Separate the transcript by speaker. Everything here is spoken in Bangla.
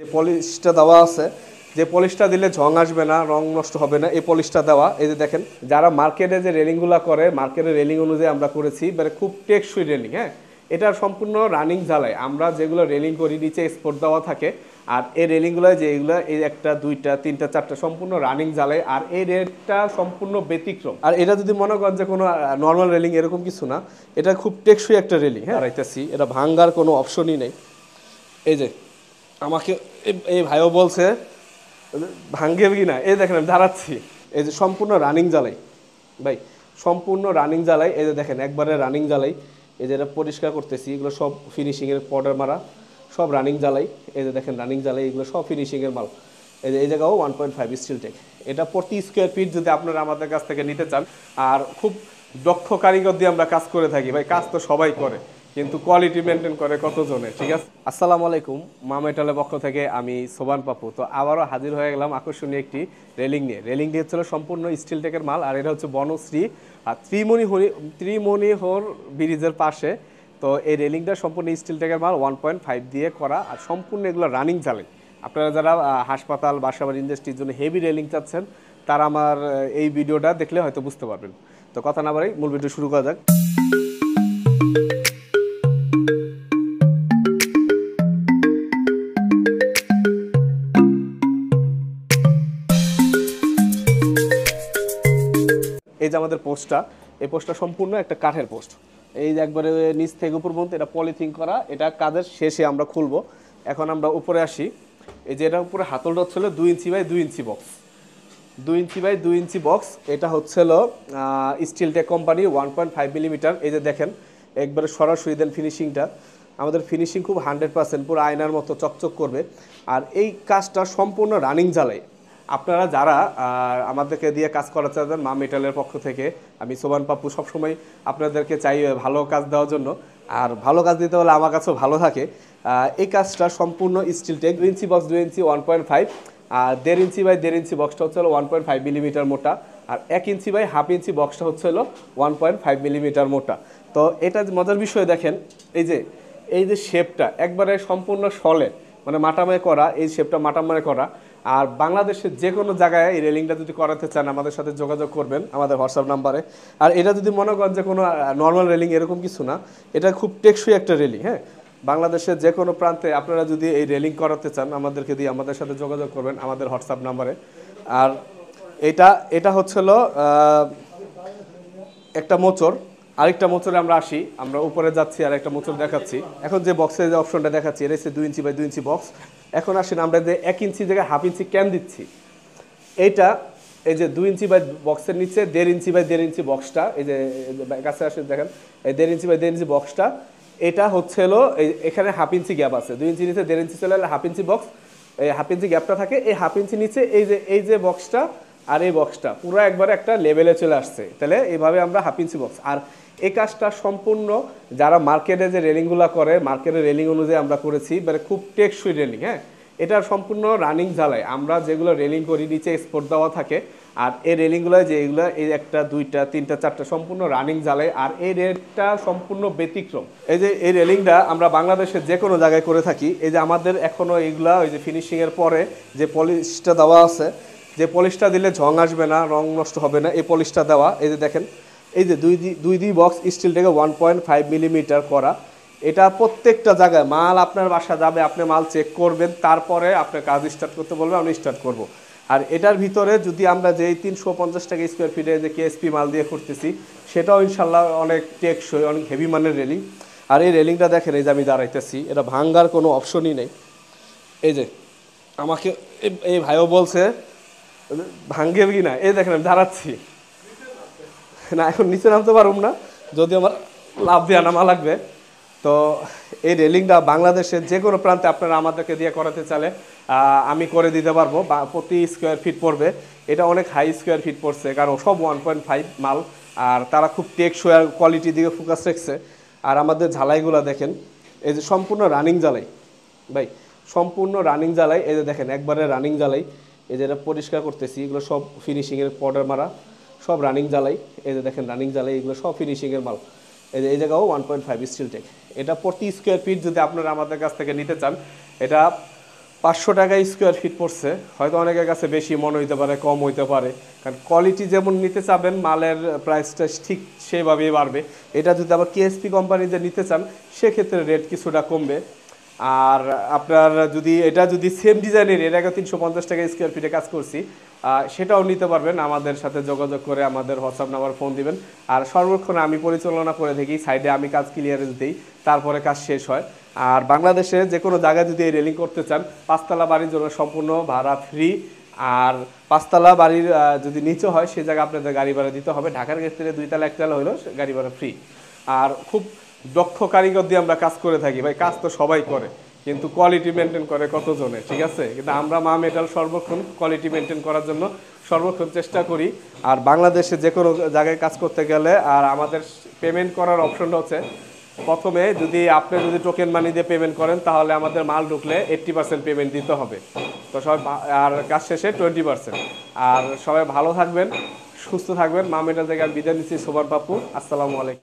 Speaker 1: যে পলিশটা দেওয়া আছে, যে পলিশটা দিলে ঝং আসবে না, রং নষ্ট হবে না, এই পলিশটা দেওয়া। এই যে দেখেন, যারা মার্কেটে যে রেলিংগুলো করে, মার্কেটের রেলিং অনুযায়ী আমরা করেছি, মানে খুব টেকসই রেলিং। হ্যাঁ, এটা সম্পূর্ণ রানিং জ্বালায়। আমরা যেগুলো রেলিং করি নিচে স্পট দেওয়া থাকে, আর এই রেলিংগুলো যেগুলো, এই একটা দুইটা তিনটা চারটা সম্পূর্ণ রানিং জ্বালায়। আর এই রেটটা সম্পূর্ণ ব্যতিক্রম। আর এটা যদি মনে করেন যে কোনো নর্মাল রেলিং, এরকম কিছু না, এটা খুব টেকসই একটা রেলিং। হ্যাঁ, রাইতেছি, এটা ভাঙ্গার কোনো অপশনই নেই। এই যে আমাকে এই ভাইও বলছে ভাঙ্গে কি না, এই দেখেন আমি দাঁড়াচ্ছি। এই যে সম্পূর্ণ রানিং জ্বালাই ভাই, সম্পূর্ণ রানিং জ্বালাই। এই যে দেখেন একবারে রানিং জ্বালাই। এই যে এটা পরিষ্কার করতেছি, এগুলো সব ফিনিশিংয়ের পাউডার মারা, সব রানিং জ্বালাই। এই যে দেখেন রানিং জ্বালাই, এগুলো সব ফিনিশিংয়ের মাল। এই যে এই জায়গাও 1.5 স্টিল টেক। এটা প্রতি স্কোয়ার ফিট যদি আপনারা আমাদের কাছ থেকে নিতে চান, আর খুব দক্ষ কারিগর দিয়ে আমরা কাজ করে থাকি ভাই। কাজ তো সবাই করে, কিন্তু কোয়ালিটি মেনটেন করে কতজনে, ঠিক আছে। আসসালামু আলাইকুম, মা মেটালের পক্ষ থেকে আমি সোবান পাপু। তো আবারও হাজির হয়ে গেলাম আকর্ষণীয় একটি রেলিং নিয়ে। রেলিংটি হচ্ছিল সম্পূর্ণ স্টিল টেকের মাল, আর এটা হচ্ছে বনশ্রী আর ত্রিমণিহর ব্রিজের পাশে। তো এই রেলিংটা সম্পূর্ণ স্টিল টেকের মাল, 1.5 দিয়ে করা, আর সম্পূর্ণ এগুলো রানিং জ্বালাই। আপনারা যারা হাসপাতাল, বাসাবাড়ি, ইন্ডাস্ট্রির জন্য হেভি রেলিং চাচ্ছেন, তারা আমার এই ভিডিওটা দেখলে হয়তো বুঝতে পারবেন। তো কথা না বাড়াই, মূল ভিডিও শুরু করা যাক। এই যে আমাদের পোস্টটা, এই পোস্টটা সম্পূর্ণ একটা কাঠের পোস্ট। এই যে একবারে নিচ থেকে উপর পর্যন্ত এটা পলিথিন করা। এটা কাজের শেষে আমরা খুলবো। এখন আমরা উপরে আসি। এই যে এটার উপরে হাতলটা হচ্ছিল 2 inch by 2 inch box, 2 inch by 2 inch box. এটা হচ্ছিল স্টিল টেক কোম্পানি 1.5 মিলিমিটার। এই যে দেখেন একবারে সরাসরি দেন ফিনিশিংটা। আমাদের ফিনিশিং খুব 100%, পুরো আয়নার মতো চকচক করবে। আর এই কাজটা সম্পূর্ণ রানিং জ্বালায়। আপনারা যারা আমাদেরকে দিয়ে কাজ করাতে চান, মা মেটালের পক্ষ থেকে আমি সোবান পাপ্পু সবসময় আপনাদেরকে চাই ভালো কাজ দেওয়ার জন্য। আর ভালো কাজ দিতে হলে আমার কাছেও ভালো থাকে। এই কাজটা সম্পূর্ণ steel tech. 2 inch box, 2 inch 1.5, আর 1.5 ইঞ্চি বাই 1.5 ইঞ্চি বক্সটা হচ্ছে 1.5 মিলিমিটার মোটা, আর 1 ইঞ্চি বাই হাফ ইঞ্চি বক্সটা হচ্ছে 1.5 মিলিমিটার মোটা। তো এটা মজার বিষয় দেখেন, এই যে শেপটা একবারে সম্পূর্ণ সলে, মানে মাটামায় করা। এই শেপটা মাটামায় করা। আর বাংলাদেশের যে কোনো জায়গায় এই রেলিংটা যদি করাতে চান, আমাদের সাথে যোগাযোগ করবেন আমাদের হোয়াটসঅ্যাপ নাম্বারে। আর এটা যদি মনে করেন যে কোনো নর্মাল রেলিং, এরকম কিছু না, এটা খুব টেকসই একটা রেলিং। হ্যাঁ, বাংলাদেশের যে কোনো প্রান্তে আপনারা যদি এই রেলিং করাতে চান, আমাদেরকে দিয়ে আমাদের সাথে যোগাযোগ করবেন আমাদের হোয়াটসঅ্যাপ নাম্বারে। আর এটা হচ্ছিল একটা মোচড়। আরেকটা মোচড়ে আমরা আসি, আমরা উপরে যাচ্ছি আর একটা মোচড় দেখাচ্ছি। এখন যে বক্সের যে অপশনটা দেখাচ্ছি, এটা হচ্ছে 2 ইঞ্চি বাই 2 ইঞ্চি বক্স। এখন আসেন আমরা যে 1 ইঞ্চি জায়গায় হাফ ইঞ্চি ক্যান দিচ্ছি, এইটা এই যে 2 ইঞ্চি বাই বক্সের নিচে 1.5 ইঞ্চি বাই 1.5 ইঞ্চি বক্সটা, এই যে কাছে আসেন দেখেন, এই 1.5 ইঞ্চি বাই 1.5 ইঞ্চি বক্সটা, এটা হচ্ছে এখানে হাফ ইঞ্চি গ্যাপ আছে। 2 ইঞ্চি নিচে 1.5 ইঞ্চি চলে গেলে হাফ ইঞ্চি বক্স, এই হাফ ইঞ্চি গ্যাপটা থাকে। এই হাফ ইঞ্চি নিচে এই যে বক্সটা আর এই বক্সটা পুরো একবারে একটা লেভেলে চলে আসছে। তাহলে এইভাবে আমরা হাফ ইঞ্চি বক্স। আর এই কাজটা সম্পূর্ণ যারা মার্কেটে যে রেলিংগুলো করে, মার্কেটের রেলিং অনুযায়ী আমরা করেছি, মানে খুব টেকসই রেলিং। হ্যাঁ, এটা সম্পূর্ণ রানিং জ্বালায়। আমরা যেগুলো রেলিং করি নিচে স্পট দেওয়া থাকে, আর এই রেলিংগুলো যেগুলো, এই একটা দুইটা তিনটা চারটা সম্পূর্ণ রানিং জ্বালায়। আর এই রেটটা সম্পূর্ণ ব্যতিক্রম। এই যে এই রেলিংটা আমরা বাংলাদেশের যে কোনো জায়গায় করে থাকি। এই যে আমাদের এখনও এইগুলা, ওই যে ফিনিশিংয়ের পরে যে পলিশটা দেওয়া আছে, যে পলিশটা দিলে ঝং আসবে না, রং নষ্ট হবে না, এই পলিশটা দেওয়া। এই যে দেখেন, এই যে দুই বক্স স্টিল থেকে 1.5 মিলিমিটার করা। এটা প্রত্যেকটা জায়গায় মাল আপনার বাসা যাবে, আপনি মাল চেক করবেন, তারপরে আপনার কাজ স্টার্ট করতে বলবেন, আমি স্টার্ট করব। আর এটার ভিতরে যদি আমরা যেই 350 টাকা স্কোয়ার ফিটে যে কেএসপি মাল দিয়ে করতেছি, সেটাও ইনশাল্লাহ অনেক টেকসই, অনেক হেভি মানের রেলিং। আর এই রেলিংটা দেখেন, এই যে আমি দাঁড়াইতেছি, এটা ভাঙ্গার কোনো অপশনই নেই। এই যে আমাকে এই ভাইও বলছে ভাঙ্গে কি না, এই দেখেন আমি দাঁড়াচ্ছি না, এখন নিচে নামতে পারব না, যদি আমার লাভ দিয়ে নামা লাগবে। তো এই রেলিংটা বাংলাদেশের যে কোনো প্রান্তে আপনারা আমাদেরকে দিয়ে করাতে চাইলে আমি করে দিতে পারবো। প্রতি স্কোয়ার ফিট পড়বে। এটা অনেক হাই স্কোয়ার ফিট পড়ছে, কারণ সব 1.5 মাল, আর তারা খুব টেকসই আর কোয়ালিটির দিকে ফোকাস রাখছে। আর আমাদের ঝালাইগুলো দেখেন, এই যে সম্পূর্ণ রানিং জ্বালাই ভাই, সম্পূর্ণ রানিং জ্বালাই। এই যে দেখেন একবারে রানিং জ্বালাই। এই যে এটা পরিষ্কার করতেছি, এগুলো সব ফিনিশিংয়ের পাউডার মারা, সব রানিং জ্বালাই। এই যে দেখেন রানিং জ্বালাই, এগুলো সব ফিনিশিংয়ের মাল। এই জায়গাও 1.5 স্টিল টেক। এটা প্রতি স্কোয়ার ফিট যদি আপনারা আমাদের কাছ থেকে নিতে চান, এটা 500 টাকা স্কোয়ার ফিট পড়ছে, হয়তো অনেকের কাছে বেশি মনে হইতে পারে, কম হইতে পারে, কারণ কোয়ালিটি যেমন নিতে চাবেন মালের প্রাইসটা ঠিক সেভাবেই বাড়বে। এটা যদি আবার কেএসপি কোম্পানিতে নিতে চান সেক্ষেত্রে রেট কিছুটা কমবে। আর আপনার যদি সেম ডিজাইনের এর আগে 350 টাকা স্কোয়ার ফিটে কাজ করছি, সেটাও নিতে পারবেন। আমাদের সাথে যোগাযোগ করে আমাদের হোয়াটসঅ্যাপ নাম্বার ফোন দিবেন। আর সর্বক্ষণ আমি পরিচালনা করে থাকি, সাইডে আমি কাজ ক্লিয়ারেন্স দিই, তারপরে কাজ শেষ হয়। আর বাংলাদেশে যে কোনো জায়গায় যদি এই রেলিং করতে চান, 5তলা বাড়ির জন্য সম্পূর্ণ ভাড়া ফ্রি। আর 5তলা বাড়ির যদি নিচে হয় সেই জায়গায় আপনাদের গাড়ি ভাড়া দিতে হবে। ঢাকার ক্ষেত্রে 2তলা 1তলা হলেও গাড়ি ভাড়া ফ্রি। আর খুব দক্ষ কারিগর দিয়ে আমরা কাজ করে থাকি ভাই। কাজ তো সবাই করে, কিন্তু কোয়ালিটি মেনটেন করে কতজনে, ঠিক আছে? কিন্তু আমরা মা মেটাল সর্বক্ষণ কোয়ালিটি মেনটেন করার জন্য সর্বক্ষণ চেষ্টা করি। আর বাংলাদেশে যে কোনো জায়গায় কাজ করতে গেলে আর আমাদের পেমেন্ট করার অপশনটা হচ্ছে, প্রথমে আপনি টোকেন মানি দিয়ে পেমেন্ট করেন তাহলে আমাদের মাল ঢুকলে 80% পেমেন্ট দিতে হবে। তো সবাই আর কাজ শেষে 20%। আর সবাই ভালো থাকবেন, সুস্থ থাকবেন। মা মেটাল থেকে আমি বিদায় নিচ্ছি, সোবার পাপ্পু। আসসালামু আলাইকুম।